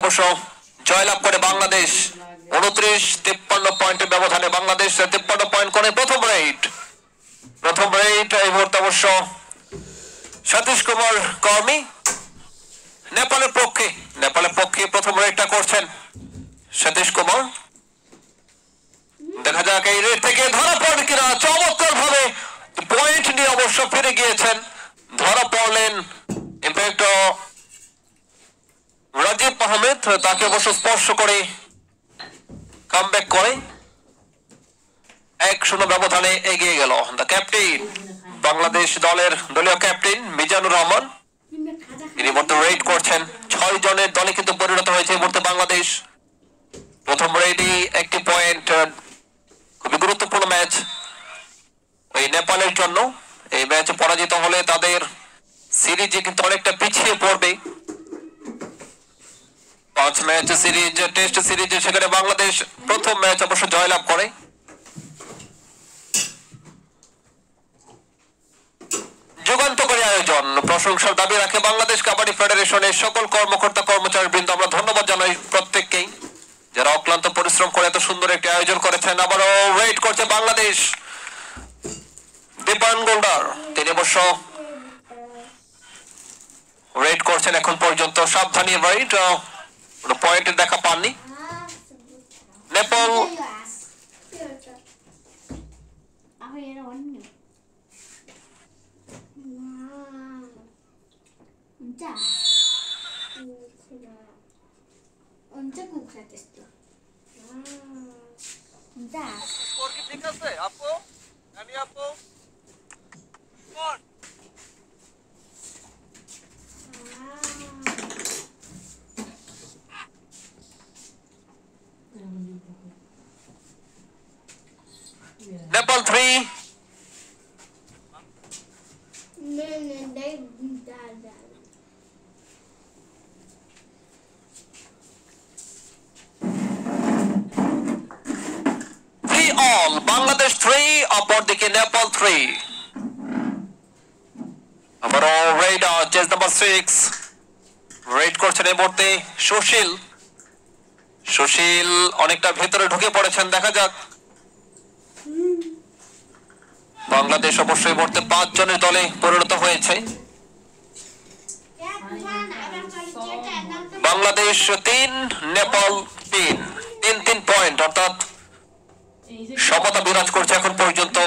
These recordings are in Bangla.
অবশ্য জয়লাভ করে বাংলাদেশ 29-53 পয়েন্টের ব্যবধানে বাংলাদেশ 53 পয়েন্ট করে প্রথম রেট এই মুহূর্তে অবশ্য সতীশ কুমার কর্মী নেপালের পক্ষে প্রথম রেটটা করছেন সতীশ কুমার। দেখা যাক এই রেট থেকে ধরা পড়ে কিনা। চমৎকার ভাবে পয়েন্ট নিয়ে অবশ্য ফিরে গিয়েছেন, ধরা পড়লেন ইম্প্যাক্ট রাজীব আহমেদ, তাকে অবশ্য স্পর্শ করে কামব্যাক করে 1-0 ব্যবধানে এগিয়ে গেল দ্য ক্যাপ্টেন, বাংলাদেশ দলের দলীয় ক্যাপ্টেন মিজানুর রহমান। তিনি মধ্যে রেড করছেন 6 জনের দলে কিন্তু পরিণত হয়েছে এই মুহূর্তে বাংলাদেশ। প্রথম রেডি একটি পয়েন্ট, খুবই গুরুত্বপূর্ণ ম্যাচ ওই নেপালের জন্য। এই ম্যাচে পরাজিত হলে তাদের সিরিজে কিন্তু অনেকটা পিছিয়ে পড়বে। 5 ম্যাচ সিরিজ, টেস্ট সিরিজে সেখানে বাংলাদেশ প্রথম ম্যাচ অবশ্য জয়লাভ করে। যুগান্তকারী আয়োজন, প্রশংসার দাবি রাখে বাংলাদেশ কাবাডি ফেডারেশনের সকল কর্মকর্তা কর্মচারী বৃন্দ। আমরা ধন্যবাদ জানাই প্রত্যেককেই যারা অক্লান্ত পরিশ্রম করে এত সুন্দর একটি আয়োজন করেছেন। আবারও ওয়েট করছে বাংলাদেশ। দীপায়ন গোল্ডার তিনি অবশ্য রেড করছেন এখন পর্যন্ত, সাবধানী রাইট, পয়েন্টের দেখা পাননি। নেপাল ঠিক আছে আপু, আমি আপু Nepal 3 all, Bangladesh 3 অপরদিকে নেপাল 3। আবারও রেড চেস নাম্বার 6 রেড করছেন এই মুহূর্তে সুশীল অনেকটা ভেতরে ঢুকে পড়েছেন। দেখা যাক বাংলাদেশ অবশ্যই মুহূর্তে 5 জনের দলে পরিণত হয়েছে। বাংলাদেশ 3 নেপাল 3 পয়েন্ট, অর্থাৎ সমতা বিরাজ করছে এখন পর্যন্ত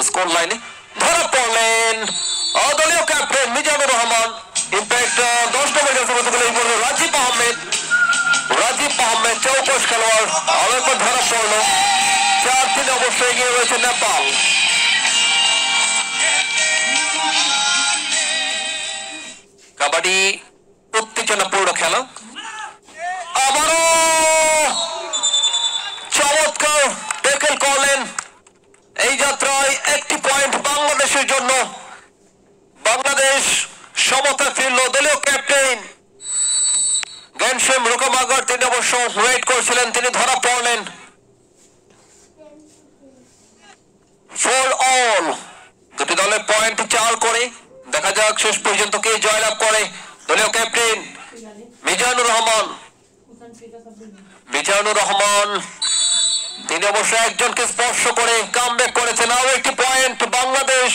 স্কোর লাইনে। ধরা পড়লেন দলীয় ক্যাপ্টেন মিজানুর রহমান, ইম্প্যাক্ট 10 নম্বর রাজীব আহমেদ চৌকস খেলোয়াড়, আরো একবার ধরা পড়লো। 4-3 অবশ্যই এগিয়ে রয়েছে নেপাল। কাবাডি উত্তেজনাপূর্ণ খেলা। আবারও চমৎকার ট্যাকল করলেন। এই যাত্রায় একটি পয়েন্ট বাংলাদেশের জন্য। বাংলাদেশ সমতা ফিরল। দলীয় ক্যাপ্টেন গেনশেম রুকামাগার তিনি অবশ্য ওয়েট করছিলেন, তিনি ধরা পড়লেন। 4 all, দুটি দলের পয়েন্ট 4 করে। দেখা যাক শেষ পর্যন্ত কে জয়লাভ করে। দলীয় ক্যাপ্টেন মিজানুর রহমান তিনি অবশ্য একজনকে স্পর্শ করে কামব্যাক করেছেন। আরো একটি পয়েন্ট বাংলাদেশ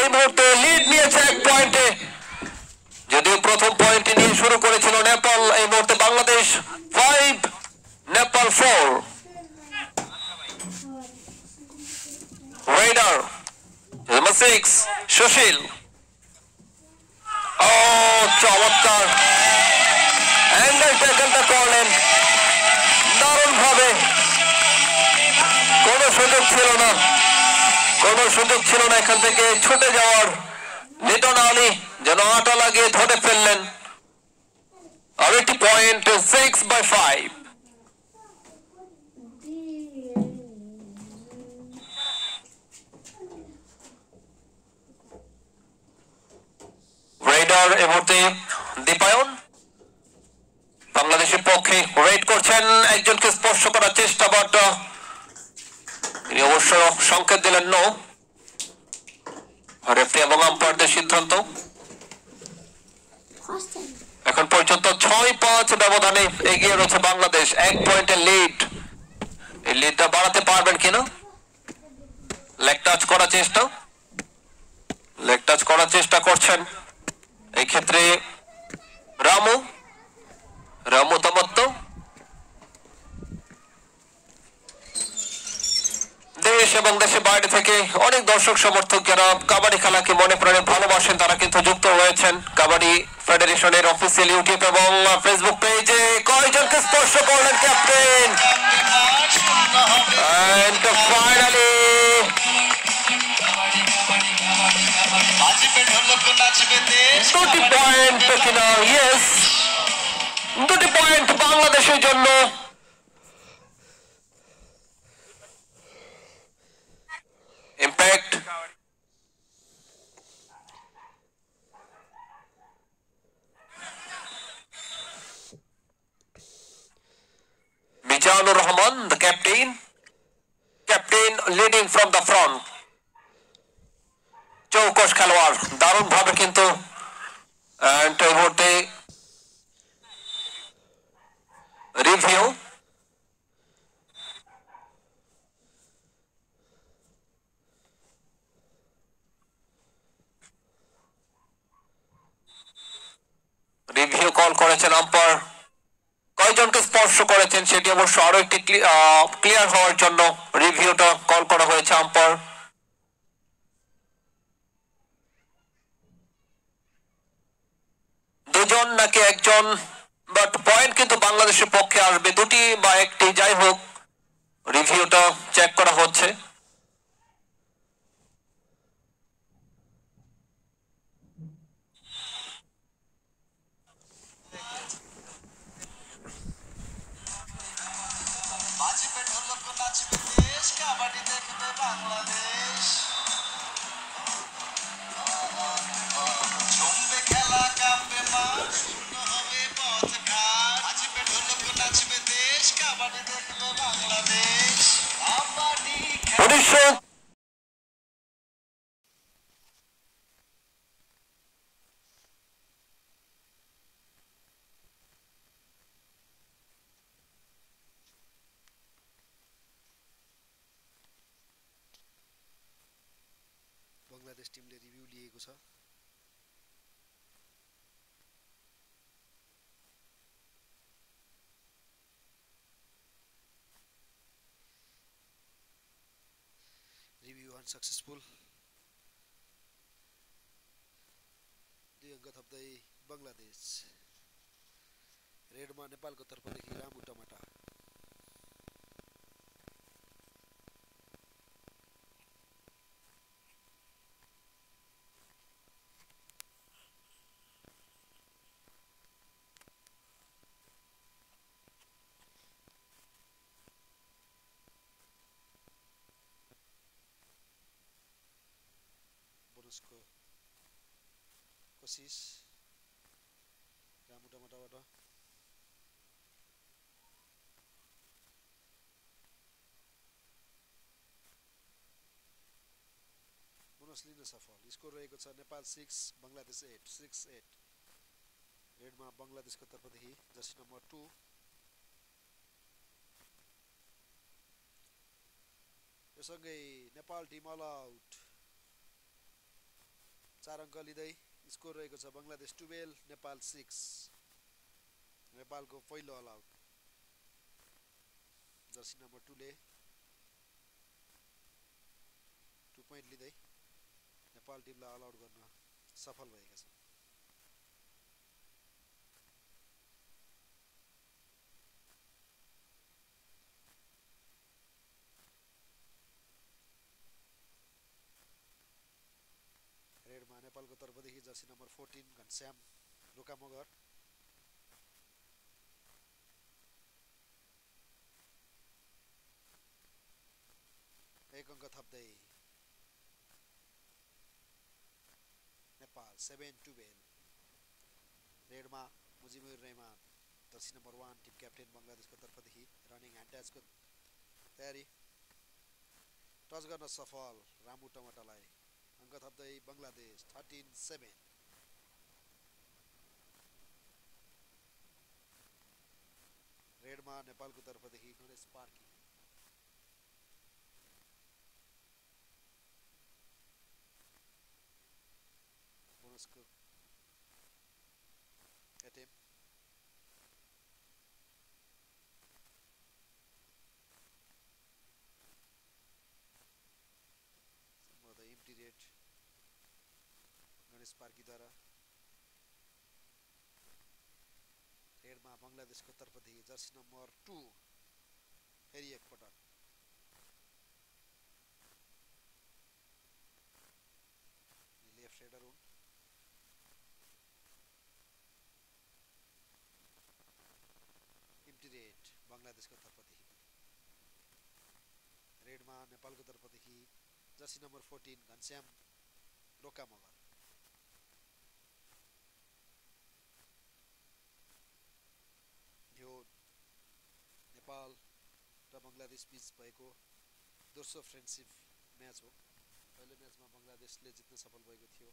এই মুহূর্তে লিড নিয়েছে 1 পয়েন্টে। যদিও প্রথম পয়েন্ট নিয়ে শুরু করেছিল নেপাল, এই মুহূর্তে বাংলাদেশ 5 নেপাল 4। রেডার নাম্বার 6 সুশীল, চমৎকার অ্যাঙ্গেল ট্যাকলটা করলেন দারুণ ভাবে। কোনো সুযোগ ছিল না এখান থেকে ছুটে যাওয়ার। লিটন আলী যেন আটা লাগিয়ে ধরে ফেললেন। আর একটি পয়েন্ট 6/5। রেডার এই মুহূর্তে দীপায়ন বাংলাদেশের পক্ষে রেড করছেন, একজনকে স্পর্শ করার চেষ্টা, বাট তিনি অবশ্য সংকেত দিলেন নো। রেফারি এবং আম্পায়ারদের সিদ্ধান্ত। এখন পর্যন্ত 6-5 ব্যবধানে এগিয়ে রয়েছে বাংলাদেশ, 1 পয়েন্টের লিড। এই লিডটা বাড়াতে পারবেন কিনা? লেগ টাচ করার চেষ্টা করছেন এই ক্ষেত্রে রামু দমত্ত। দেশ এবং দেশের বাইরে থেকে অনেক দর্শক সমর্থক যারা কাবাডি খেলাকে মনে প্রাণে ভালোবাসেন তারা কিন্তু যুক্ত হয়েছেন কাবাডি ফেডারেশনের অফিসিয়াল ইউটিউব এবং ফেসবুক পেজে। কয়জনকে স্পর্শ করলেন ক্যাপ্টেন? And finally দুটি পয়েন্ট কিনা? ইয়েস, দুটি পয়েন্ট বাংলাদেশের জন্য। Impact Mizanur Rahman, the captain leading from the front। চৌকস খেলোয়াড়, দারুণ ভাবে কিন্তু এই মুহূর্তে রিভিউ। রিভিউ কল করেছেন আম্পায়ার। কয়জনকে স্পর্শ করেছেন সেটি অবশ্য আরো একটি ক্লিয়ার হওয়ার জন্য রিভিউটা কল করা হয়েছে আম্পায়ার। দুজন নাকি একজন, বাট পয়েন্ট কিন্তু বাংলাদেশের পক্ষে আসবে, দুটি বা একটি, যাই হোক রিভিউটা চেক করা হচ্ছে। बंगलादेश टिमले रिभ्यू लिएको छ। Review unsuccessful. 2 अङ्क थप्दै बंगलादेश। रेडमा नेपालको तर्फदेखि रामु टमाटा। बोनसको कोसिस रामु टमाटाबाट। बोनस लिन सफल। स्कोर रहेको छ नेपाल 6 बंगलादेश 8, 6-8। रेडमा बंगलादेशको तर्फदेखि जर्सी नम्बर 2। यससँगै नेपाल टिम अल आउट। 4 अङ्क लिँदै स्कोर रहेको छ बंगलादेश 12 नेपाल 6। नेपालको पहिलो अल आउट जर्सी नम्बर 2 ले 2 पोइन्ट लिँदै नेपाल टिमलाई अल आउट गर्न सफल भएका छन्। रेडमा नेपालको तर्फदेखि जर्सी नम्बर 14 घनश्याम रोका मगर। एक अङ्क थप्दै नेपाल 7-12। रेडमा Mujibur Rahman jersey number 1 team captain बंगलादेशको तर्फदेखि रनिङ ह्यान्ड ट्याचको तयारी। टच गर्न सफल रामु टमाटालाई। अङ्क थप्दै बंगलादेश 13-7। रेडमा नेपालको तर्फदेखि गणेश पार्की बोनसको एटेम्प एम्प्टी रेड गणेश पार्कीद्वारा रेडमा बङ्गलादेशको तर्फदेखि जर्सी नम्बर 2 फेरि एकपटक लेफ्ट रेडर हुन् एम्प्टी रेड बङ्गलादेशको तर्फदेखि रेडमा नेपालको तर्फदेखि जर्सी नम्बर 14 घनश्याम रोका मगर यो नेपाल र बङ्गलादेश बीच भएको दोस्रो फ्रेन्डसिप म्याच हो पहिलो म्याचमा बङ्गलादेशले जित्न सफल भएको थियो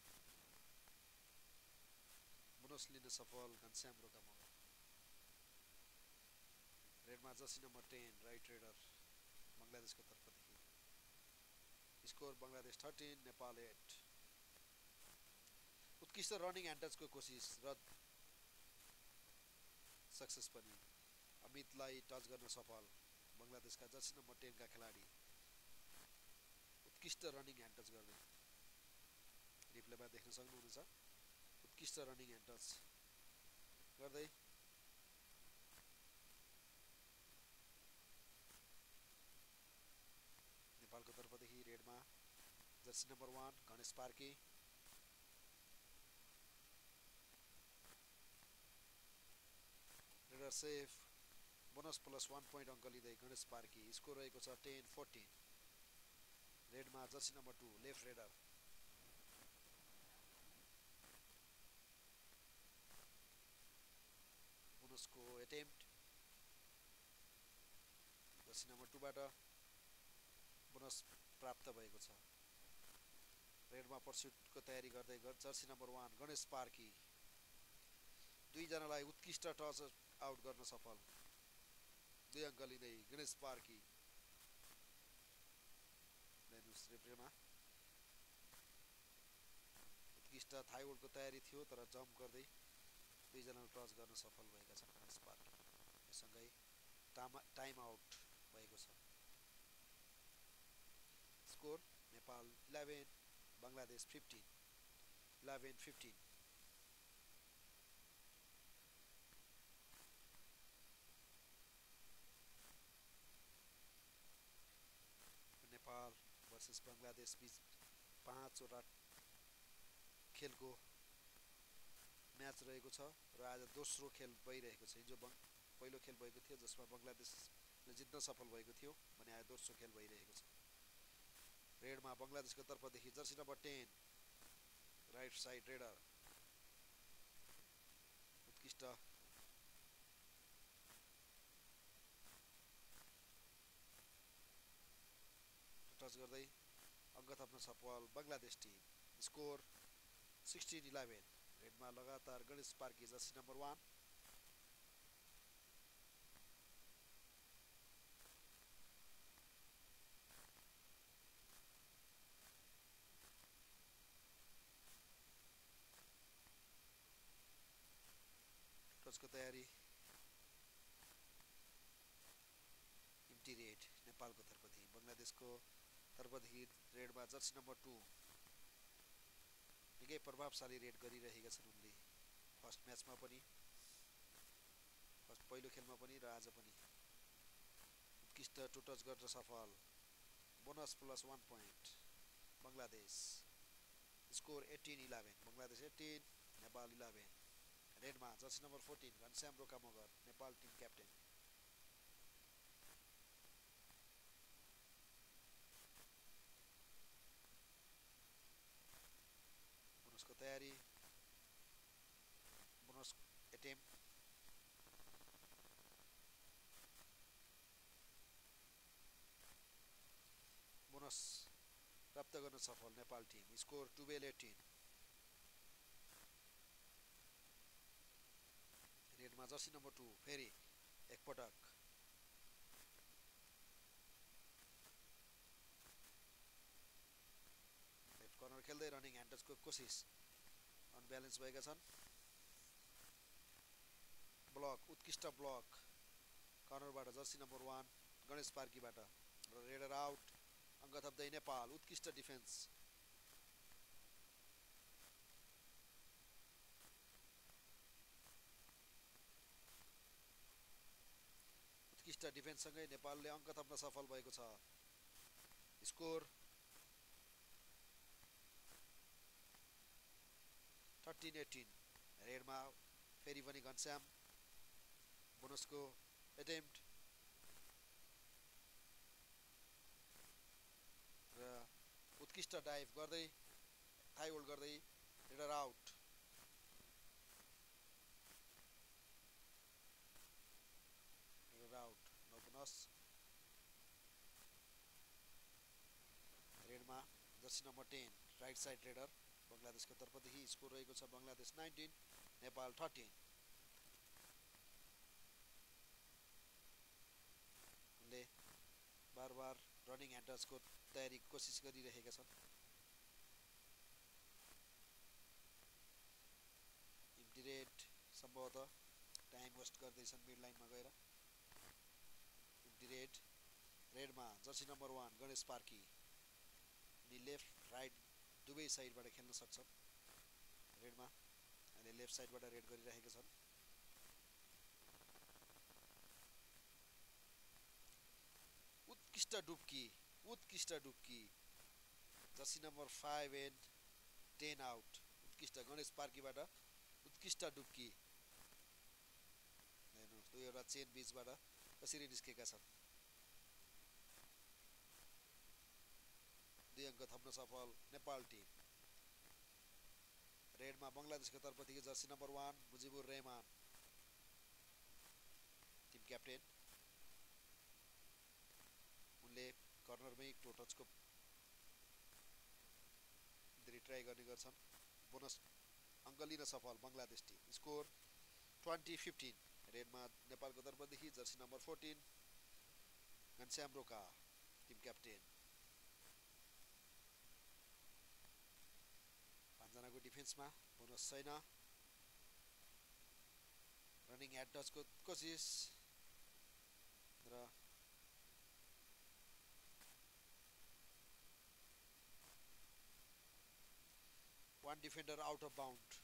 बोनस लिन सफल घनश्याम रोका मगर रेडमा जर्सी नम्बर 10 राइट रेडर बङ्गलादेशको तर्फदेखि स्कोर बङ्गलादेश 13 नेपाल 8 उत्कृष्ट रनिङ एन्ड टचको कोसिस रद्द सक्सेस पनि अमितलाई टच गर्न सफल बङ्गलादेशका जर्सी नम्बर 10 का खेलाडी उत्कृष्ट रनिङ एन्ड टच गर्दै रिप्लेमा देख्न सक्नुहुनेछ उत्कृष्ट रनिङ एन्ड टच गर्दै नेपालको तर्फदेखि रेडमा jersey number 1 Ganesh Parki raider safe bonus plus 1 point अङ्क लिँदै गणेश पार्की स्कोर रहेको छ 10-14 रेडमा जर्सी नम्बर 2 लेफ्ट रेडर बोनसको एटेम्प्ट जर्सी नम्बर 2 बाट बोनस प्राप्त भएको छ रेडमा पर्स्युटको तयारी गर्दै जर्सी नम्बर 1 गणेश पार्की दुईजनालाई उत्कृष्ट टच आउट गर्न सफल 2 अङ्क लिँदै गणेश पार्की रिप्लेमा उत्कृष्ट थाइवुडको तयारी थियो तर जम्प गर्दै दुईजनालाई टच गर्न सफल भएका छन् गणेश पार्की यससँगै टाइम आउट भएको छ स्कोर नेपाल 11 बङ्गलादेश 15 11-15 नेपाल वर्सेस बङ्गलादेश बीच 5वटा खेलको म्याच रहेको छ र आज दोस्रो खेल भइरहेको छ हिजो पहिलो खेल भएको थियो जसमा बङ्गलादेशले जित्न सफल भएको थियो भने आज दोस्रो खेल भइरहेको छ रेडमा बङ्गलादेशको तर्फदेखि jersey number 10 right side raider उत्कृष्ट टच गर्दै अङ्क थप्न सफल बङ्गलादेश टिम स्कोर 16-11 रेडमा लगातार गणेश पार्की जर्सी नम्बर 1 टचको तयारी एम्प्टी रेड नेपालको तर्फदेखि बङ्गलादेशको तर्फदेखि रेडमा जर्सी नम्बर 2 निकै प्रभावशाली रेड गरिरहेका छन् उनले फर्स्ट म्याचमा पनि पहिलो खेलमा पनि र आज पनि उत्कृष्ट टु टच गर्न सफल bonus plus 1 point Bangladesh score 18-11 Bangladesh 18 Nepal 11 रेडमा jersey number 14 Ghanshyam Roka Magar Nepal Tim captain बोनसको तयारी बोनस एटेम्प बोनस प्राप्त गर्न सफल नेपाल टिम स्कोर 12-18 रेडमा जर्सी नम्बर 2 फेरि एकपटक को कोसिस अनब्यालेन्स भएका छन् ब्लक उत्कृष्ट ब्लक कर्नरबाट जर्सी नम्बर 1 गणेश पार्कीबाट र रेडर आउट अङ्क थप्दै नेपाल उत्कृष्ट डिफेन्स उत्कृष्ट डिफेन्ससँगै नेपालले अङ्क थप्न सफल भएको छ स्कोर 13-18 रेडमा फेरि पनि घनश्याम बोनसको एटेम्प्ट र उत्कृष्ट डाइभ गर्दै थाई होल्ड गर्दै रेडर आउट नो बोनस रेडमा jersey number 10 right side raider बङ्गलादेशको तर्फदेखि स्कोर रहेको छ बङ्गलादेश 19 नेपाल 13 उनले बार रनिङ एन्ड टचको तयारी कोसिस गरिरहेका छन् इम्प्टी रेड सम्भवतः टाइम वेस्ट गर्दैछन् मिड लाइनमा गएर इम्प्टी रेडमा जर्सी नम्बर 1 गणेश पार्की उनी लेफ्ट राइट दुवै साइडबाट खेल्न सक्छन् रेडमा अहिले लेफ्ट साइडबाट रेड गरिरहेका छन् उत्कृष्ट डुब्की जर्सी नम्बर 5 एन्ड 10 आउट उत्कृष्ट गणेश पार्कीबाट उत्कृष्ट डुब्की हेर्नुहोस् दुईवटा चेन बीचबाट कसरी निस्केका छन् 2 अङ्क थप्न सफल नेपाल टिम रेडमा बङ्गलादेशको तर्फदेखि jersey number 1 Mujibur Rahman team captain उनले कर्नरमै टो टचको ट्राई गर्ने गर्छन् बोनस अङ्क लिन सफल बङ्गलादेश टिम स्कोर 20-15 रेडमा नेपालको तर्फदेखि jersey number 14 Ghanshyam Roka team captain 5 जनाको डिफेन्समा बोनस छैन रनिङ एट टचको कोसिस र one defender out of bound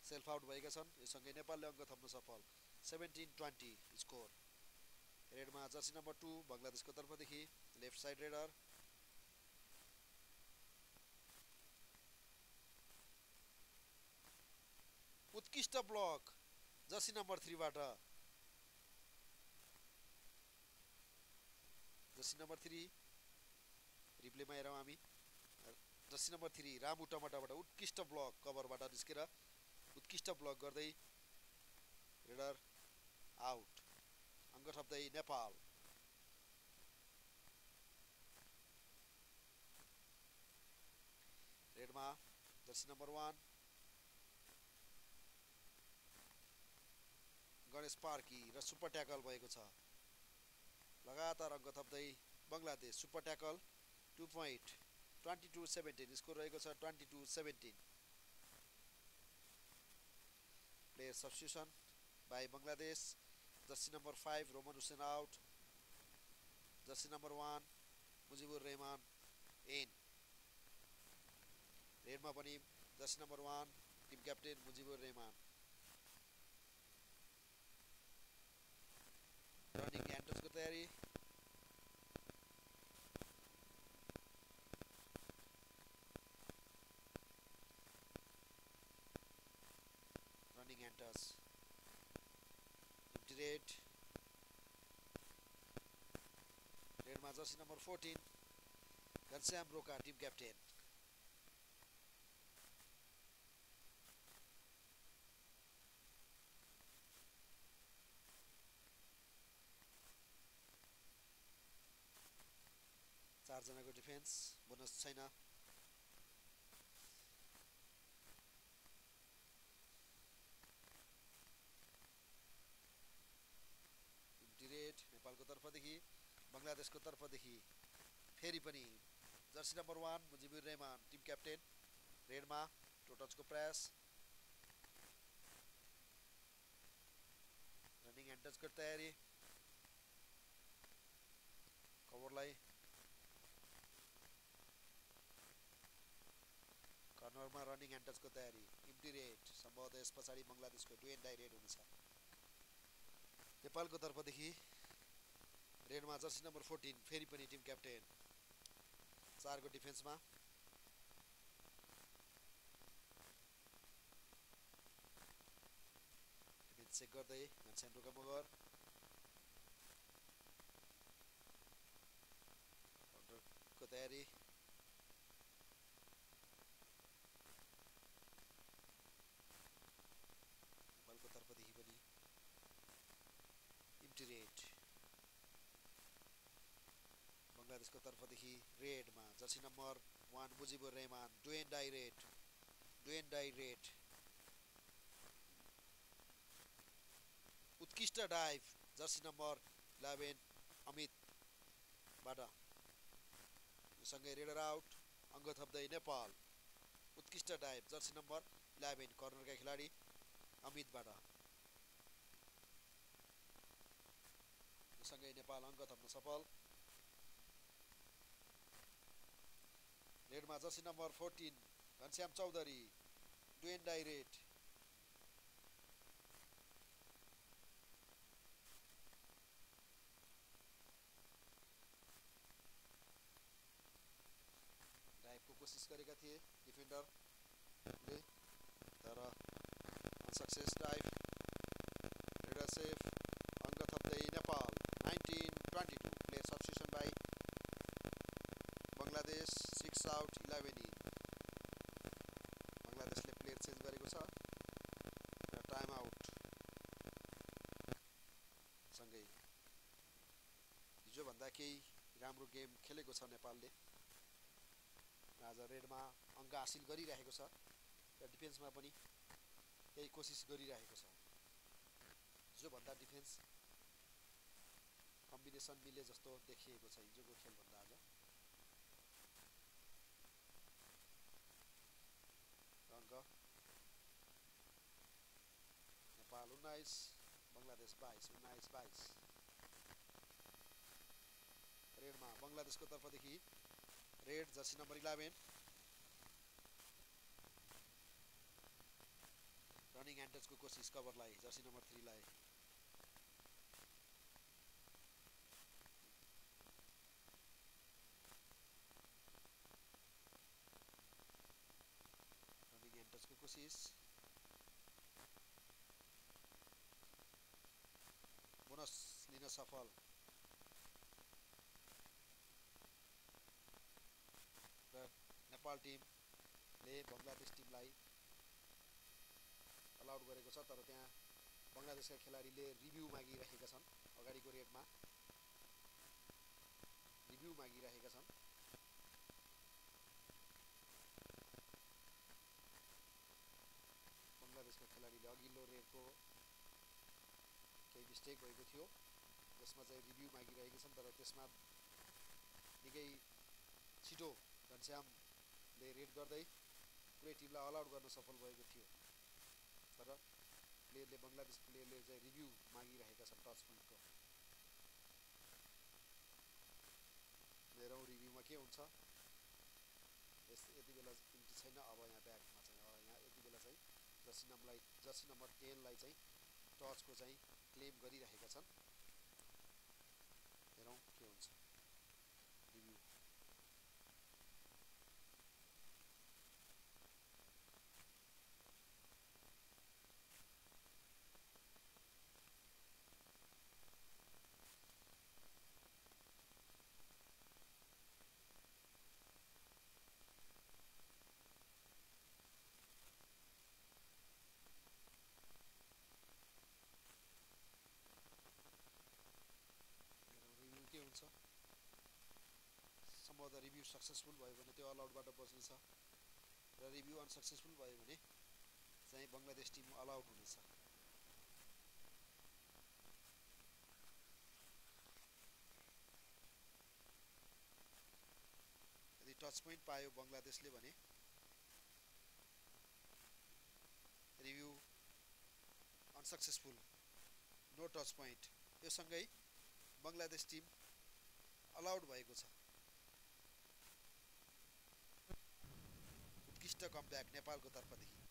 self out भएका छन् यससँगै नेपालले अङ्क थप्न सफल 17-20 स्कोर रेडमा जर्सी नम्बर 2 बङ्गलादेशको तर्फदेखि लेफ्ट साइड रेडर उत्कृष्ट ब्लक जर्सी नम्बर 3 बाट जर्सी नम्बर 3 रिप्लेमा हेरौँ हामी जर्सी नम्बर 3 रामु टमाटाबाट उत्कृष्ट ब्लक कभरबाट निस्केर उत्कृष्ट ब्लक गर्दै रेडर आउट अङ्क थप्दै नेपाल रेडमा जर्सी नम्बर 1 गणेश पार्की र सुपर ट्याकल भएको छ लगातार अङ्क थप्दै Bangladesh super tackle 2 point 22-17 score रहेको छ 22-17 player substitution by Bangladesh jersey number 5 Roman Hossain out jersey number 1 Mujibur Rahman in रेडमा पनि jersey number 1 team captain Mujibur Rahman running end टचको तयारी रनिङ एन्ड टच रेडमा jersey number 14 Ghanshyam Roka team captain चारजनाको defence bonus छैन नेपालको तर्फदेखि बङ्गलादेशको तर्फदेखि फेरि पनि jersey number 1 Mujibur Rahman team captain रेडमा टो टचको प्रयास रनिङ एन्ड टचको तयारी कभरलाई कर्नरमा रनिङ एन्ड टचको तयारी इम्टी रेड सम्भवतः यस पछाडि बङ्गलादेशको डु एन्ड डाई रेड हुनेछ नेपालको तर्फदेखि रेडमा जर्सी नम्बर 14 फेरि पनि टिम क्याप्टेन 4 को डिफेन्समा डिफेन्स चेक गर्दै घनश्याम ढोका मगर काउन्टरको तयारी नेपालको तर्फदेखि पनि इम्टी रेड बङ्गलादेशको तर्फदेखि रेडमा jersey number 1 Mujibur Rahman do and die raid उत्कृष्ट डाइभ जर्सी नम्बर 11 अमितबाट सँगै रेडर आउट अङ्क थप्दै नेपाल उत्कृष्ट डाइभ जर्सी नम्बर 11 कर्नरका खेलाडी अमितबाट सँगै नेपाल अङ्क थप्न सफल रेडमा jersey number 14 Ghanshyam Chaudhary do and die raid डाइभको कोसिस गरेका थिए डिफेन्डरले तर अनसक्सेस डाइभ रेडर सेफ अङ्क थप्दै Nepal 19-22 player substitution by Bangladesh 6 out 11 in बङ्गलादेशले प्लेयर चेन्ज गरेको छ र टाइम आउट सँगै हिजोभन्दा केही राम्रो गेम खेलेको छ नेपालले आज रेडमा अङ्क हासिल गरिरहेको छ र डिफेन्समा पनि केही कोसिस गरिरहेको छ हिजोभन्दा डिफेन्स कम्बिनेसन मिले जस्तो देखिएको छ हिजोको खेलभन्दा आज अङ्क नेपाल 19 बङ्गलादेश 22 19-22 रेडमा बङ्गलादेशको तर्फदेखि raid jersey number 11 running end टचको कोसिस कभरलाई जर्सी नम्बर 3 लाई रनिङ एन्ड टचको कोसिस बोनस लिन सफल र नेपाल टिमले बङ्गलादेश टिमलाई अलाउड गरेको छ तर त्यहाँ बङ्गलादेशका खेलाडीले रिभ्यू मागिरहेका छन् अगाडिको रेडमा रिभ्यू मागिरहेका छन् बङ्गलादेशका खेलाडीले अघिल्लो रेडको केही मिस्टेक भएको थियो त्यसमा चाहिँ रिभ्यू मागिरहेका छन् तर त्यसमा निकै छिटो घनश्यामले रेड गर्दै पुरै टिमलाई अलाउड गर्न सफल भएको थियो तर प्लेयरले बङ्गलादेश प्लेयरले चाहिँ रिभ्यू मागिरहेका छन् टच पोइन्टको हेरौँ रिभ्यूमा के हुन्छ यति बेला इन्ट्री छैन अब यहाँ ब्याकमा चाहिँ यहाँ यति बेला चाहिँ जर्सी नम्बर 10 लाई चाहिँ टचको चाहिँ क्लेम गरिरहेका छन् हेरौँ के हुन्छ रिभ्यू के हुन्छ सम्भवतः रिभ्यू सक्सेसफुल भयो भने त्यो अलाउडबाट बच्नेछ र रिभ्यू अनसक्सेसफुल भयो भने चाहिँ बङ्गलादेश टिम अलाउड हुनेछ यदि टच पोइन्ट पायो बङ्गलादेशले भने अनसक्सेसफुल नो टच पोइन्ट यो सँगै बङ्गलादेश टिम अलाउड भएको छ उत्कृष्ट कमब्याक नेपालको तर्फदेखि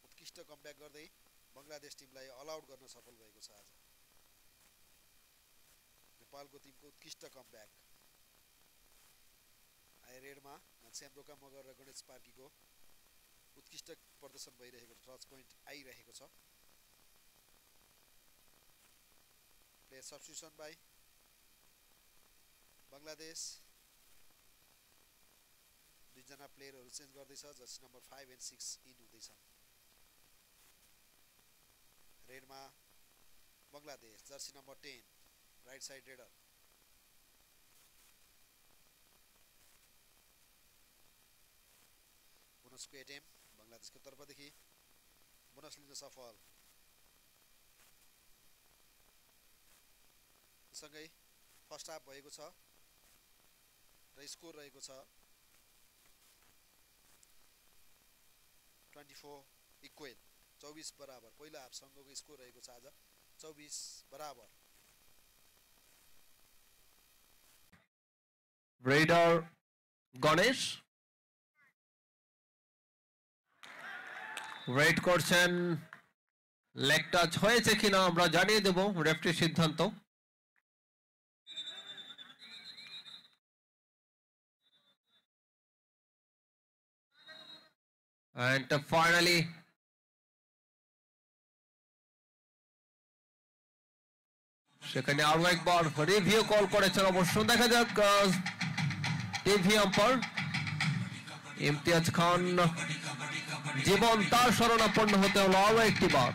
उत्कृष्ट कमब्याक गर्दै बङ्गलादेश टिमलाई अलाउड गर्न सफल भएको छ आज नेपालको टिमको उत्कृष्ट कमब्याक रेडमा घनश्याम रोका मगर र गणेश पार्कीको उत्कृष्ट प्रदर्शन भइरहेको छ टच पोइन्ट आइरहेको छ प्लेयर सब्स्टिट्युसन बाई बङ्गलादेश दुईजना प्लेयरहरू चेन्ज गर्दैछ जर्सी नम्बर 5 एन्ड 6 इन हुँदैछन् रेडमा Bangladesh jersey number 10 right side raider बोनसको एटेम बङ्गलादेशको तर्फदेखि बोनस लिन सफल सँगै फर्स्ट हाफ भएको छ र स्कोर रहेको छ 24 इक्वल 24 बराबर पहिलो हाफ सँगको स्कोर रहेको छ आज 24 बराबर रेडर गणेश ওয়েট করছেন লেগ টাচ হয়েছে কিনা আমরা জানিয়ে দেব রেফারির সিদ্ধান্ত and finally সেখানে আরো একবার রিভিউ কল করেছেন অবশ্য দেখা যাক টিভি আম্পায়ার ইমতিয়াজ খান জীবন তার শরণাপন্ন হতে হলো আরো একটি বার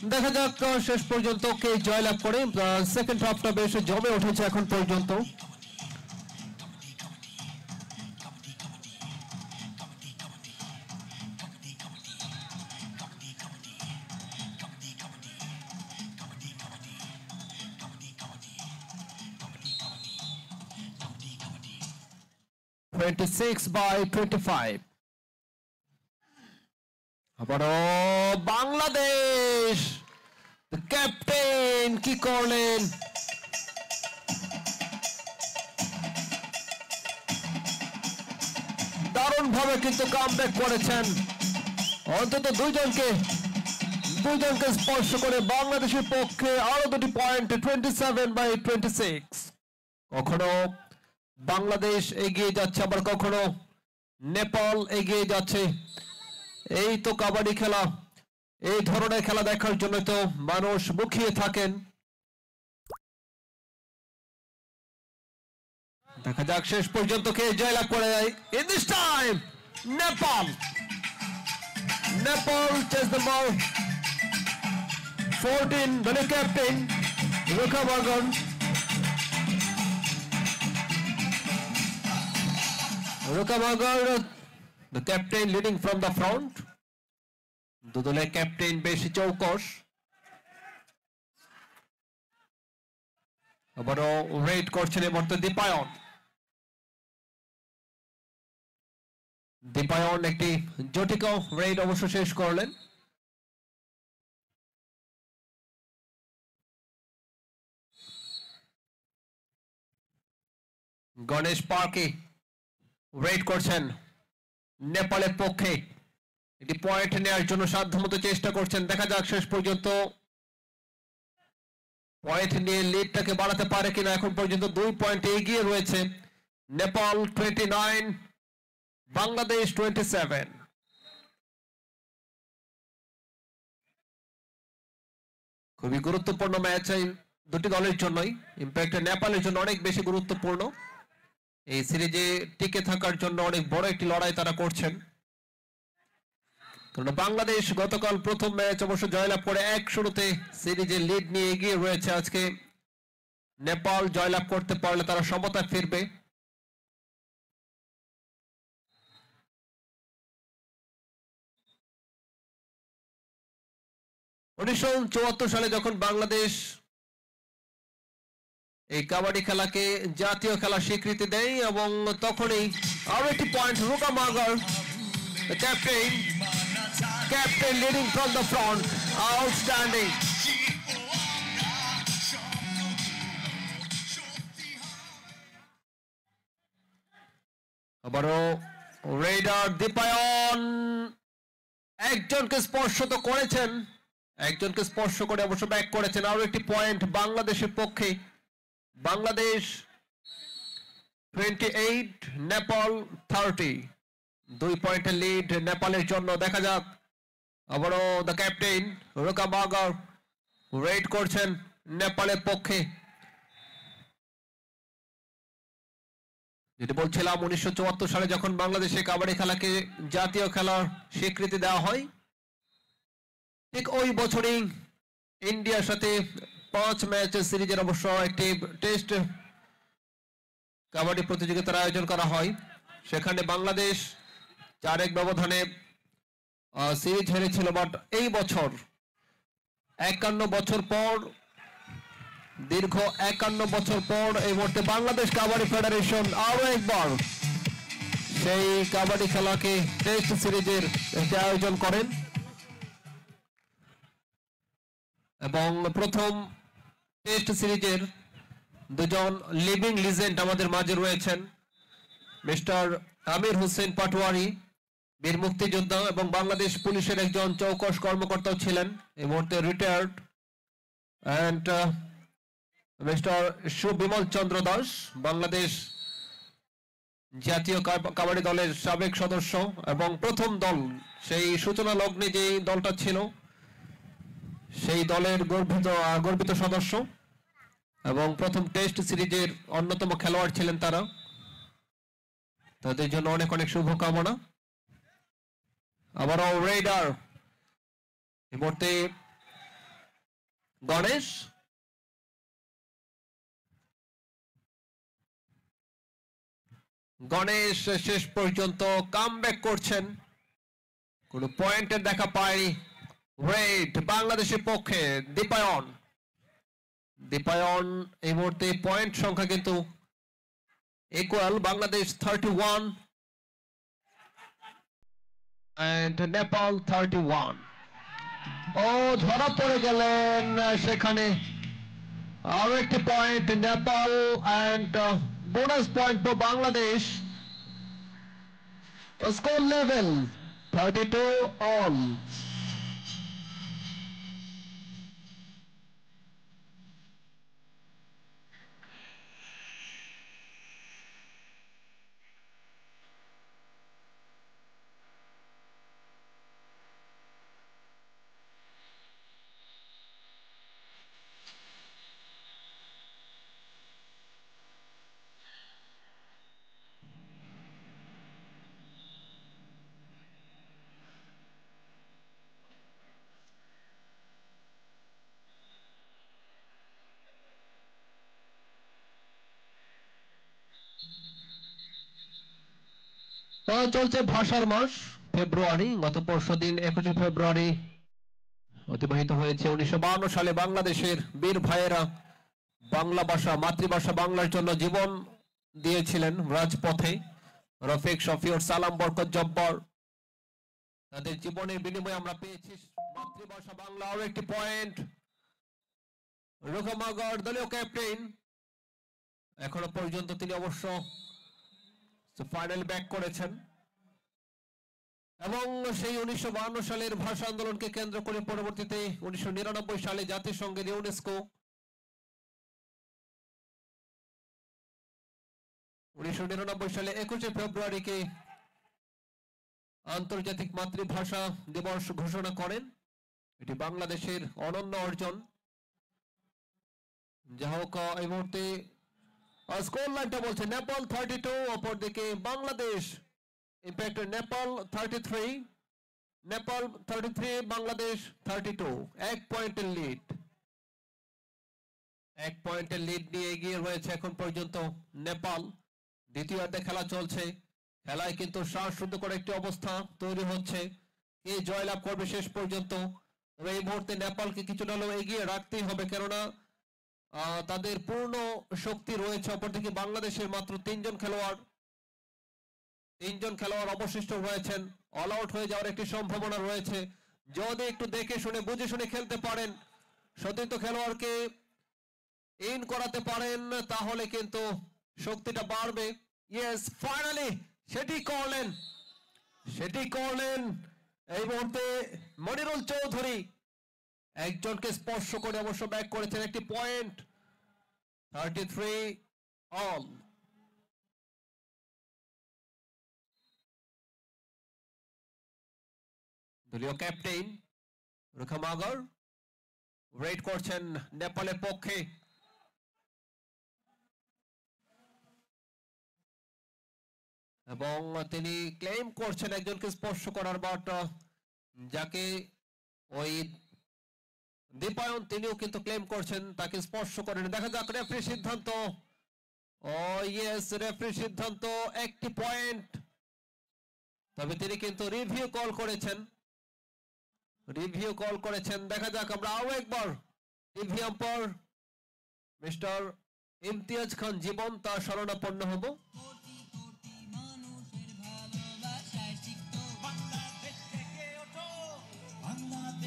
দেখা যাক শেষ পর্যন্ত কে জয়লাভ করে সেকেন্ড হাফটা বেশ জমে উঠেছে এখন পর্যন্ত (26/25) আবারও বাংলাদেশ ক্যাপ্টেন কি করলেন দারুণ ভাবে কিন্তু কামব্যাক করেছেন অন্তত দুইজনকে স্পর্শ করে বাংলাদেশের পক্ষে আরো দুটি পয়েন্ট 27/26 কখনো বাংলাদেশ এগিয়ে যাচ্ছে আবার কখনো নেপাল এগিয়ে যাচ্ছে এই তো কাবাডি খেলা এই ধরনের খেলা দেখার জন্য তো মানুষ মুখিয়ে থাকেন দেখা যাক শেষ পর্যন্ত কে জয়লাভ করে in this time Nepal chase the ball 14 the captain Rukamagan the captain leading from the front দুদলের ক্যাপ্টেন বেশি চৌকস আবারও ওয়েট করছেন এমর্ত দীপায়ন একটি জটিকা রেড অবশ্য শেষ করলেন গণেশ পার্কে ওয়েট করছেন নেপালের পক্ষে একটি পয়েন্ট নেওয়ার জন্য সাধ্যমতো চেষ্টা করছেন। দেখা যাক শেষ পর্যন্ত পয়েন্ট নিয়ে লিডটাকে বাড়াতে পারে কিনা। এখন পর্যন্ত 2 পয়েন্ট এগিয়ে রয়েছে নেপাল 29, বাংলাদেশ 27। খুবই গুরুত্বপূর্ণ ম্যাচ এই দুটি দলের জন্যই, ইম্প্যাক্ট নেপালের জন্য অনেক বেশি গুরুত্বপূর্ণ। এই সিরিজে টিকে থাকার জন্য অনেক বড় একটি লড়াই তারা করছেন, কারণ বাংলাদেশ গতকাল প্রথম ম্যাচ অবশ্য জয়লাভ করে 1-0 সিরিজে লিড নিয়ে এগিয়ে রয়েছে। আজকে নেপাল জয়লাভ করতে পারলে তারা সমতায় ফিরবে। উনিশশো সালে যখন বাংলাদেশ এই কাবাডি খেলাকে জাতীয় খেলা স্বীকৃতি দেয় এবং তখনই আরো একটি point Roka Magar captain leading from the front, outstanding. আবারও রেডার দীপায়ন একজনকে স্পর্শ তো করেছেন, একজনকে স্পর্শ করে অবশ্য ব্যাক করেছেন। আরো একটি পয়েন্ট বাংলাদেশের পক্ষে, বাংলাদেশ 28, নেপাল 30। 2 পয়েন্টের লিড নেপালের জন্য। দেখা যাক আবারও দ্য ক্যাপ্টেন রুকা মাগার ওয়েট করছেন নেপালের পক্ষে। যেটি বলছিলাম 1974 সালে যখন বাংলাদেশে কাবাডি খেলাকে জাতীয় খেলার স্বীকৃতি দেওয়া হয়, ঠিক ওই বছরই ইন্ডিয়ার সাথে 5 ম্যাচ সিরিজের অবশ্য একটি টেস্ট কাবাডি প্রতিযোগিতার আয়োজন করা হয়। সেখানে বাংলাদেশ 4-1 ব্যবধানে সিরিজ হেরেছিল। বাট এই বছর 51 বছর পর, দীর্ঘ 51 বছর পর এই মুহূর্তে বাংলাদেশ কাবাডি ফেডারেশন আরো একবার সেই কাবাডি খেলাকে টেস্ট সিরিজের একটি আয়োজন করেন এবং প্রথম টেস্ট সিরিজের 2জন লিভিং লিজেন্ড আমাদের মাঝে রয়েছেন, মিস্টার আমির হোসেন পাটোয়ারি, বীর মুক্তিযোদ্ধা এবং বাংলাদেশ পুলিশের একজন চৌকস কর্মকর্তাও ছিলেন, এই মুহূর্তে retired, and mister Subimal Chandra Das, Bangladesh জাতীয় কাবাডি দলের সাবেক সদস্য এবং প্রথম দল, সেই সূচনা লগ্নে যে দলটা ছিল সেই দলের গর্বিত সদস্য এবং প্রথম টেস্ট সিরিজের অন্যতম খেলোয়াড় ছিলেন তারা। তাদের জন্য অনেক অনেক শুভকামনা। আবারও রেডার এই মুহূর্তে গণেশ, গণেশ শেষ পর্যন্ত কামব্যাক করছেন, কোন পয়েন্টের দেখা পায়নি। রেড বাংলাদেশের পক্ষে দীপায়ন, দীপায়ন এই মুহূর্তে পয়েন্ট সংখ্যা কিন্তু ইকুয়াল, বাংলাদেশ 31 and নেপাল 31। ও ধরা পড়ে গেলেন সেখানে, আরো একটি point Nepal and bonus point for Bangladesh. Score level 32 all। চলছে ভাষার মাস ফেব্রুয়ারি, গত পরশুদিন 21 ফেব্রুয়ারি অতিবাহিত হয়েছে। 1952 সালে বাংলাদেশের বীর ভাইয়েরা বাংলা ভাষা, মাতৃভাষা বাংলার জন্য জীবন দিয়েছিলেন রাজপথে। রফিক, শফিউর, সালাম, বরকত, জব্বর, তাদের জীবনের বিনিময়ে আমরা পেয়েছি মাতৃভাষা বাংলা। আরো একটি পয়েন্ট রুকা মাগার দলীয় ক্যাপ্টেন এখনো পর্যন্ত তিনি অবশ্য ফাইনাল ব্যাক করেছেন এবং সেই 1952 সালের ভাষা আন্দোলনকে কেন্দ্র করে পরবর্তীতে 1999 সালে জাতিসংঘের ইউনেস্কো 1999 সালে 21 ফেব্রুয়ারিকে আন্তর্জাতিক মাতৃভাষা দিবস ঘোষণা করেন। এটি বাংলাদেশের অনন্য অর্জন। যা হোক, এই মুহূর্তে স্কোর লাইনটা বলছে নেপাল 32, অপরদিকে বাংলাদেশ ইম্প্যাক্ট নেপাল 33, নেপাল 33, বাংলাদেশ 32, 1 পয়েন্টের লিড। 1 পয়েন্টের লিড নিয়ে এগিয়ে রয়েছে এখন পর্যন্ত নেপাল। দ্বিতীয়ার্ধে খেলা চলছে, খেলায় কিন্তু শ্বাসরুদ্ধ করে একটি অবস্থা তৈরি হচ্ছে। কে জয়লাভ করবে শেষ পর্যন্ত? তবে এই মুহূর্তে নেপালকে কিছুটা হলেও এগিয়ে রাখতেই হবে, কেননা তাদের পূর্ণ শক্তি রয়েছে। অপরদিকে বাংলাদেশের মাত্র 3 জন খেলোয়াড় অবশিষ্ট রয়েছেন। অল আউট হয়ে যাওয়ার একটি সম্ভাবনা রয়েছে। যদি একটু দেখে শুনে বুঝে শুনে খেলতে পারেন, সতীর্থ খেলোয়াড়কে ইন করাতে পারেন, তাহলে কিন্তু শক্তিটা বাড়বে। ইয়েস, ফাইনালি সেটি করলেন এই মুহূর্তে মনিরুল চৌধুরী। একজনকে স্পর্শ করে অবশ্য ব্যাক করেছেন। একটি পয়েন্ট, 33 অল। দলীয় ক্যাপ্টেন রেখা মাগর রেড করছেন নেপালের পক্ষে। এবং তিনি ক্লেম করছেন একজনকে স্পর্শ করার বাট, যাকে ওই দীপায়ন, তিনিও কিন্তু ক্লেম করছেন তাকে স্পর্শ করেন। দেখা যাক রেফারির সিদ্ধান্ত। ও ইয়েস, রেফারির সিদ্ধান্ত, একটি পয়েন্ট। তবে তিনি কিন্তু রিভিউ কল করেছেন। দেখা যাক, আমরা আরো একবার টিভি আম্পায়ার মিস্টার ইমতিয়াজ খান জীবন তার শরণাপন্ন হব।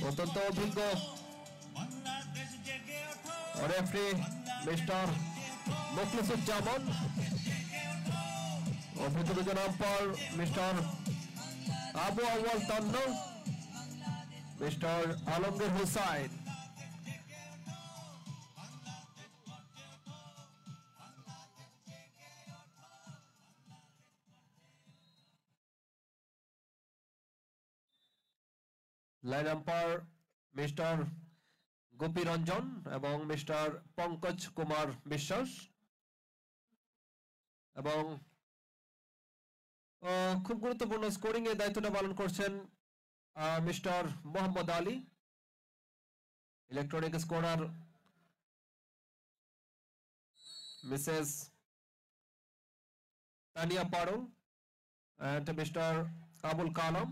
অত্যন্ত অভিজ্ঞ রেফারি মিস্টার মুখলিসুজ্জামান, অভিজ্ঞ দুজন umpire mister Abu Awal Tannu, mister Alamgir Hossain. Line umpire mister Gopi Ranjan এবং মিস্টার পঙ্কজ কুমার বিশ্বাস। এবং খুব গুরুত্বপূর্ণ স্কোরিং এর দায়িত্বটা পালন করছেন mister Mohammad Ali. Electronic scorer Mrs Tania Paro and mister Abul Kalam,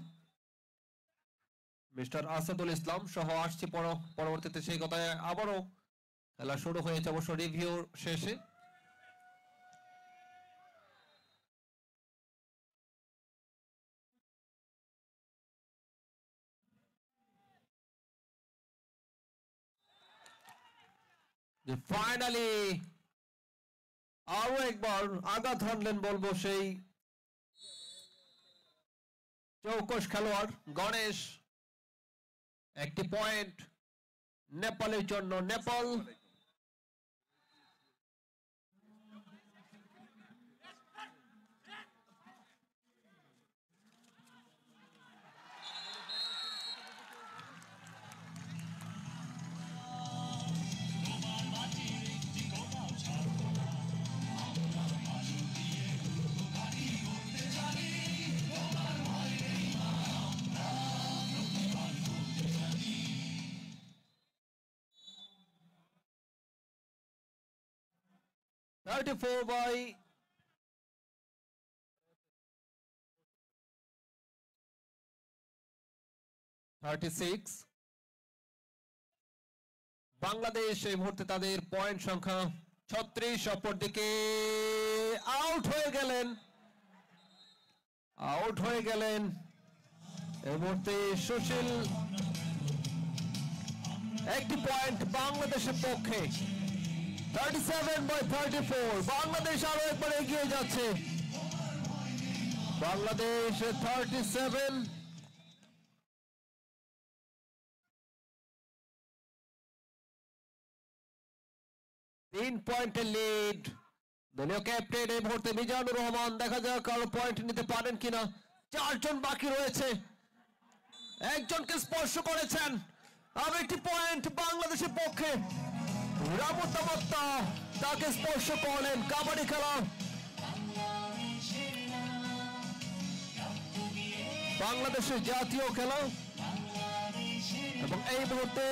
mister Asadul Islam সহ আসছি পরবর্তীতে। সেই কথায় আবারও খেলা শুরু হয়েছে অবশ্য রিভিউ শেষে। ফাইনালি আরো একবার আঘাত হানলেন বলবো সেই চৌকস খেলোয়াড় গণেশ। একটি পয়েন্ট নেপালের জন্য। নেপাল by 36। বাংলাদেশ এই মুহূর্তে তাদের পয়েন্ট সংখ্যা 36। অপরদিকে আউট হয়ে গেলেন এই মুহূর্তে সুশীল। একটি পয়েন্ট বাংলাদেশের পক্ষে। 37/34 বাংলাদেশ আরো একবার এগিয়ে যাচ্ছে বাংলাদেশ 37 3 পয়েন্টের লিড দলীয় ক্যাপ্টেন এই মুহূর্তে মিজানুর রহমান দেখা যাক কারো পয়েন্ট নিতে পারেন কিনা চারজন বাকি রয়েছে একজনকে স্পর্শ করেছেন আর একটি পয়েন্ট বাংলাদেশের পক্ষে রামু তামাত্তা তাকে স্পর্শ করলেন কাবাডি খেলা বাংলাদেশের জাতীয় খেলা এবং এই মুহূর্তে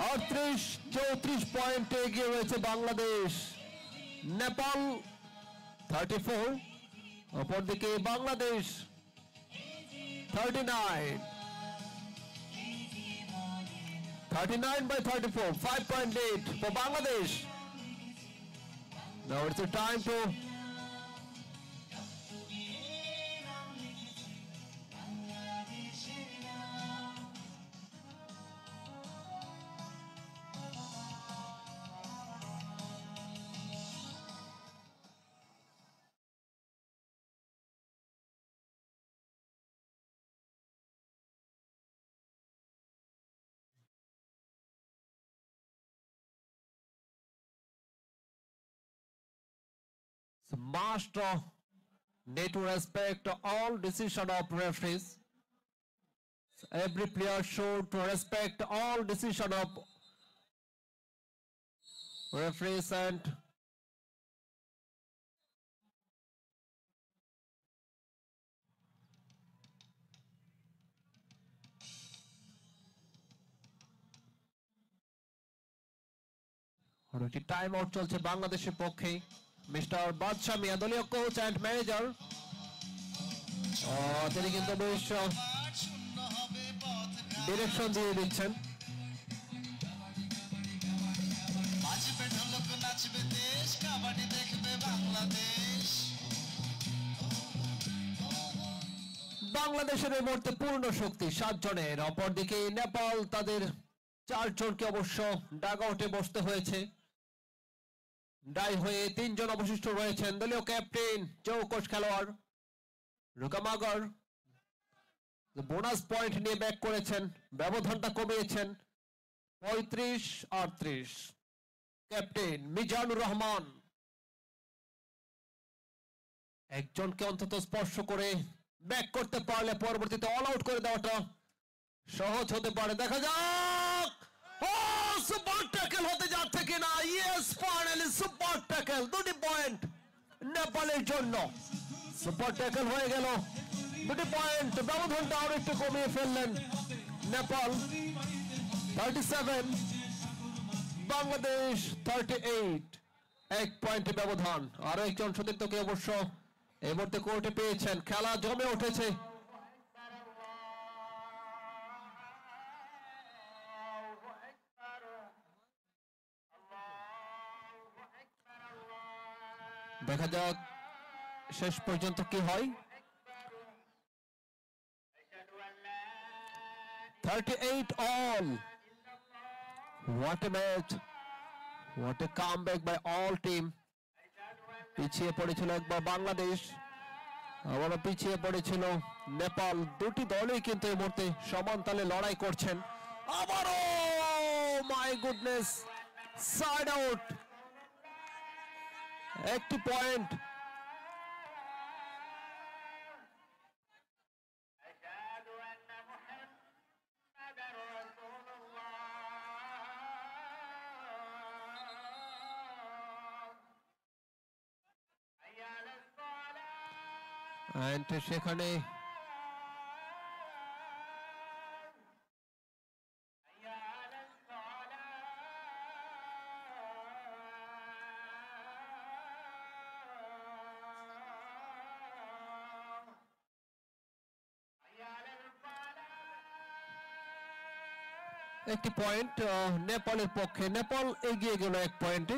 38-34 পয়েন্টে এগিয়ে রয়েছে বাংলাদেশ নেপাল 34 অপরদিকে Bangladesh 39/34 5 point lead for Bangladesh now it's the time to must need to respect all decision of referees. Every player should respect all decision of referees and time out চলছে বাংলাদেশের পক্ষে মিস্টার বাদশা মিয়া দলীয় কোচ অ্যান্ড ম্যানেজার তিনি কিন্তু বেশ ডিরেকশন দিয়ে দিচ্ছেন বাংলাদেশের এই মুহূর্তে পূর্ণ শক্তি 7 জনের অপরদিকে নেপাল তাদের 4 জনকে অবশ্য ডাগ আউটে বসতে হয়েছে ডাই হয়ে 3 জন অবশিষ্ট রয়েছেন দলীয় ক্যাপ্টেন চৌকস খেলোয়াড় রুকামাগর বোনাস পয়েন্ট নিয়ে ব্যাক করেছেন ব্যবধানটা কমিয়েছেন 35-38 ক্যাপ্টেন মিজানুর রহমান একজনকে অন্তত স্পর্শ করে ব্যাক করতে পারলে পরবর্তীতে অল আউট করে দেওয়াটা সহজ হতে পারে দেখা যাক সুপার ট্যাকল হতে যাচ্ছে কিনা yes finally super tackle 2 point নেপালের জন্য সুপার ট্যাকল হয়ে গেল 2 পয়েন্ট ব্যবধানটা আরো একটু কমিয়ে ফেললেন নেপাল 37 বাংলাদেশ 38 এক পয়েন্ট ব্যবধান আরো একজন সতীর্থকে অবশ্য এই মুহূর্তে কোর্টে পেয়েছেন খেলা জমে উঠেছে দেখা যাক শেষ পর্যন্ত কি হয় 38 all what a match what a comeback by all team পিছিয়ে পড়েছিল একবার বাংলাদেশ আবারও পিছিয়ে পড়েছিল নেপাল দুটি দলই কিন্তু এই মুহূর্তে সমান তালে লড়াই করছেন আবারও মাই গুডনেস সাইড আউট একটি পয়েন্ট সেখানে একটি পয়েন্ট নেপালের পক্ষে নেপাল এগিয়ে গেল এক পয়েন্টে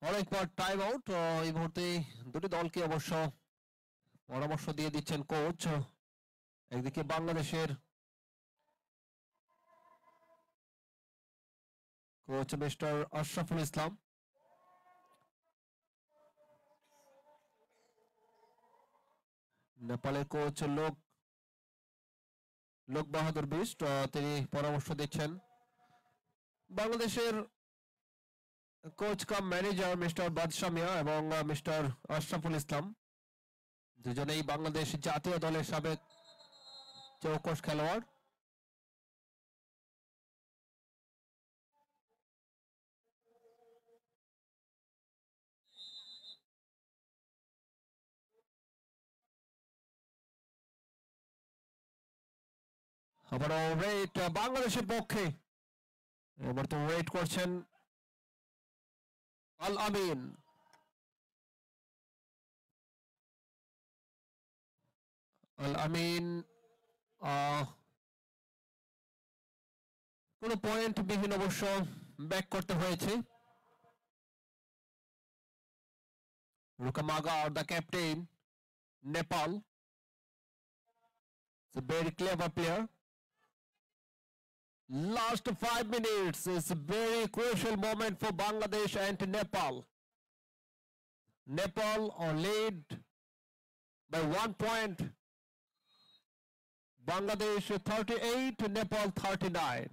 অনেকবার টাইম আউট। এই মুহূর্তে দুটি দলকে অবশ্য পরামর্শ দিয়ে দিচ্ছেন কোচ। একদিকে বাংলাদেশের কোচ মিস্টার আশরাফুল ইসলাম, নেপালের কোচ লোক বাহাদুর বিষ্ট, তিনি পরামর্শ দিচ্ছেন। বাংলাদেশের কোচ কাম ম্যানেজার মিস্টার বাদশা মিয়া এবং মিস্টার আশরাফুল ইসলাম, দুজনেই বাংলাদেশ জাতীয় দলের সাবেক চৌকস খেলোয়াড়। আবারও রেট বাংলাদেশের পক্ষে, এবার তো ওয়েট করছেন আল আমিন। আল আমিন কোন পয়েন্ট বিহীন অবশ্য ব্যাক করতে হয়েছে। রুকামাগা or the captain Nepal, it's a very clever player. Last 5 minutes is a very crucial moment for Bangladesh and Nepal. Nepal are lead by 1 point. Bangladesh 38, Nepal 39.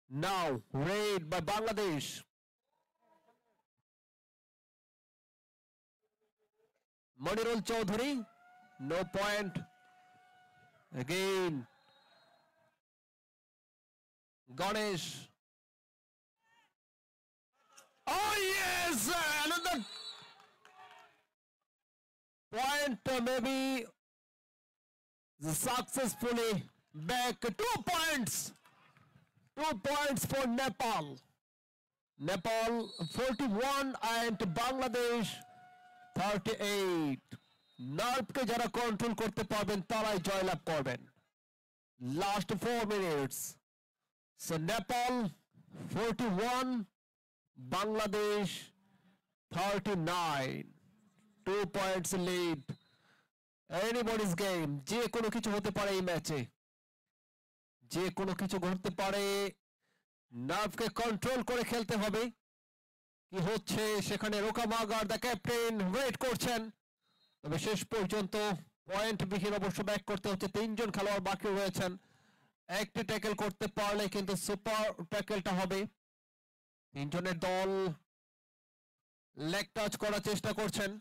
Now raid by Bangladesh. Manirul Chaudhary, no point. Again Ganesh. Oh yes, another point, maybe successfully back. 2 points. 2 points for Nepal. Nepal 41 and Bangladesh 38. নার্ভকে যারা কন্ট্রোল করতে পারবেন তারাই জয়লাভ করবেন। Last 4 minutes. So Nepal 41, Bangladesh 39. 2 points lead. Anybody's game. যে কোনো কিছু হতে পারে এই ম্যাচে, যে কোনো কিছু ঘটতে পারে। নার্ভকে কন্ট্রোল করে খেলতে হবে। কি হচ্ছে সেখানে রুকামাগা দ্য ক্যাপ্টেন ওয়েট করছেন, তবে শেষ পর্যন্ত পয়েন্ট বিহীন অবশ্য ব্যাক করতে হচ্ছে। 3 জন খেলোয়াড় বাকি রয়েছেন। একটি ট্যাকেল করতে পারলে কিন্তু সুপার ট্যাকেলটা হবে। 3 জনের দল লেগ টাচ করার চেষ্টা করছেন।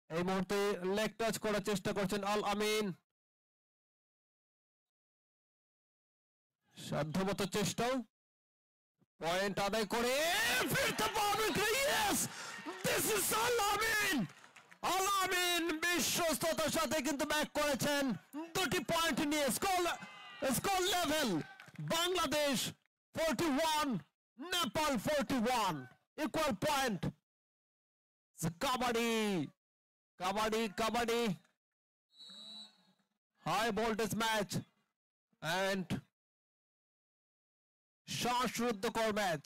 এই মুহূর্তে লেগ টাচ করার চেষ্টা করছেন আল আমিন। সাধ্যমতো চেষ্টা, পয়েন্ট আদায় করে ফিরতে পারবে। Yes, this is Al Amin. Al Amin বিশ্বস্ততার সাথে কিন্তু ব্যাক করেছেন। দুটি পয়েন্ট নিয়ে score level Bangladesh 41, Nepal 41, equal point. Kabaddi kabaddi kabaddi high voltage match and শ্বাসরুদ্ধকর ম্যাচ।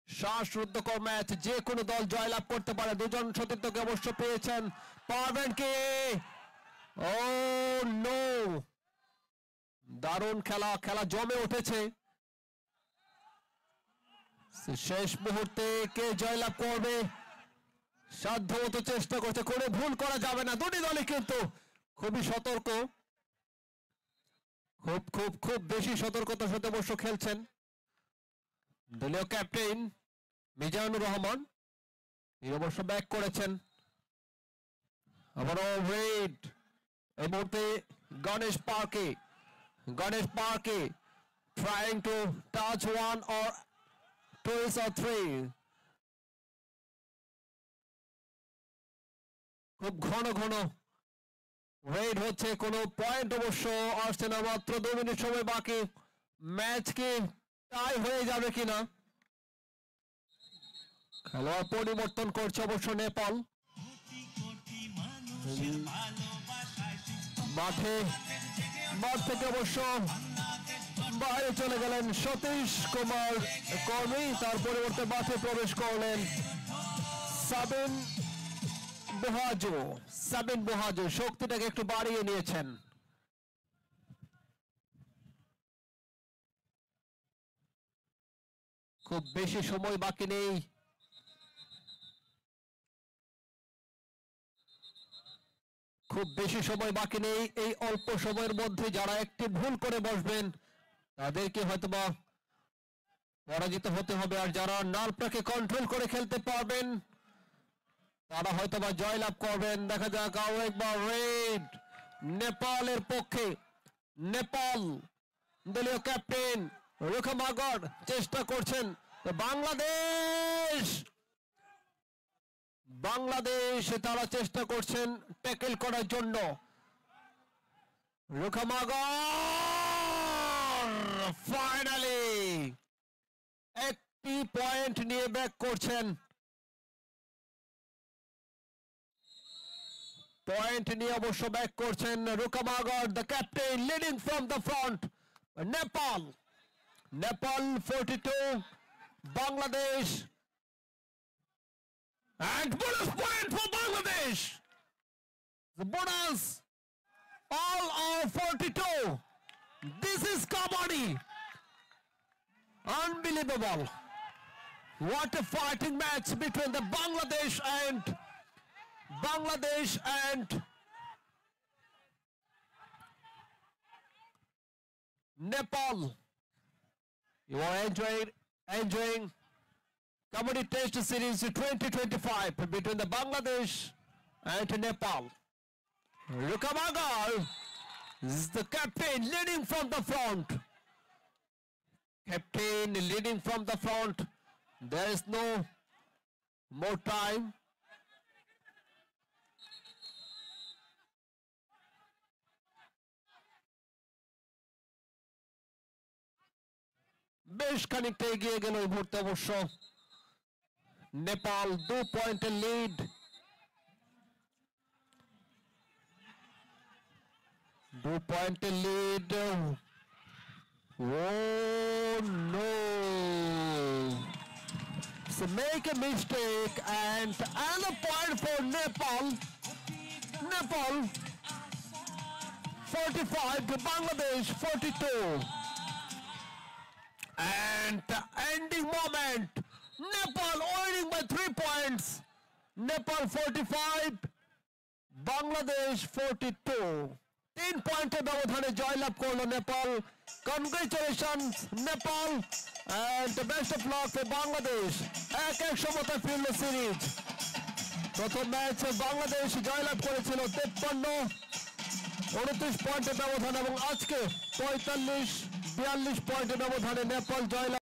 শ্বাসরুদ্ধকর ম্যাচ, যে কোনো দল জয়লাভ করতে পারে। 2 জন সতীর্থকে অবশ্য পেয়েছেন, পারবেন কি? ও নো, দারুণ খেলা, খেলা জমে উঠেছে। শেষ মুহূর্তে কে জয়লাভ করবে সাধ্যমতো চেষ্টা করছে, কোনো ভুল করা যাবে না। দুটি দলই কিন্তু খুবই সতর্ক, খুব খুব খুব বেশি সতর্কতার সাথে অবশ্য খেলছেন। দলীয় ক্যাপ্টেন মিজানুর রহমান তিনি অবশ্য ব্যাক করেছেন। আবারও ওয়েট, এই মুহূর্তে গণেশ পার্কে trying to touch 1 or 2 or 3. খুব ঘন ঘন ওয়েট হচ্ছে, কোনো পয়েন্ট অবশ্য আসছে না। মাত্র 2 মিনিট সময় বাকি, ম্যাচ কি টাই হয়ে যাবে কিনা। খেলোয়াড় পরিবর্তন করছে অবশ্য নেপাল। মাঠ থেকে অবশ্য বাইরে চলে গেলেন সতীশ কুমার কর্মী, তার পরিবর্তে মাঠে প্রবেশ করলেন সাবিন বোহাজো শক্তিটাকে একটু বাড়িয়ে নিয়েছেন। খুব বেশি সময় বাকি নেই, এই অল্প সময়ের মধ্যে যারা একটি ভুল করে বসবেন তাদেরকে হয়তোবা পরাজিত হতে হবে, আর যারা নার্ভটাকে কন্ট্রোল করে খেলতে পারবেন তারা হয়তোবা জয়লাভ করবেন। দেখা যাক আরো একবার রেড নেপালের পক্ষে, নেপাল দলীয় ক্যাপ্টেন রুখামাগর চেষ্টা করছেন। বাংলাদেশ তারা চেষ্টা করছেন ট্যাকেল করার জন্য। রুখামাগর ফাইনালি একটি পয়েন্ট নিয়ে ব্যাক করছেন, রুখামাগর the captain leading from the front. Nepal 42, Bangladesh, and bonus point for Bangladesh. The bonus, all are 42. This is Kabaddi. Unbelievable. What a fighting match between the Bangladesh and Nepal. You are enjoying Kabaddi Test Series 2025 between the Bangladesh and Nepal. Rukamagar is the captain leading from the front. There is no more time. বেশ খানিকটা এগিয়ে গেল এই মুহূর্তে অবশ্য নেপাল 2 পয়েন্টের lead. Oh no, so make a mistake and another point for Nepal 45 to Bangladesh 42. And the ending moment, Nepal winning by 3 points. Nepal 45, Bangladesh 42. 3 পয়েন্টের ব্যবধানে জয়লাভ করলো Nepal. Congratulations Nepal and the best of luck for Bangladesh. 1-1 সমতায় ফিরল সিরিজ। প্রথম ম্যাচে বাংলাদেশ জয়লাভ করেছিল 53-29 পয়েন্টের ব্যবধান এবং আজকে 45-42 পয়েন্টের ব্যবধানে নেপাল জয়লাভ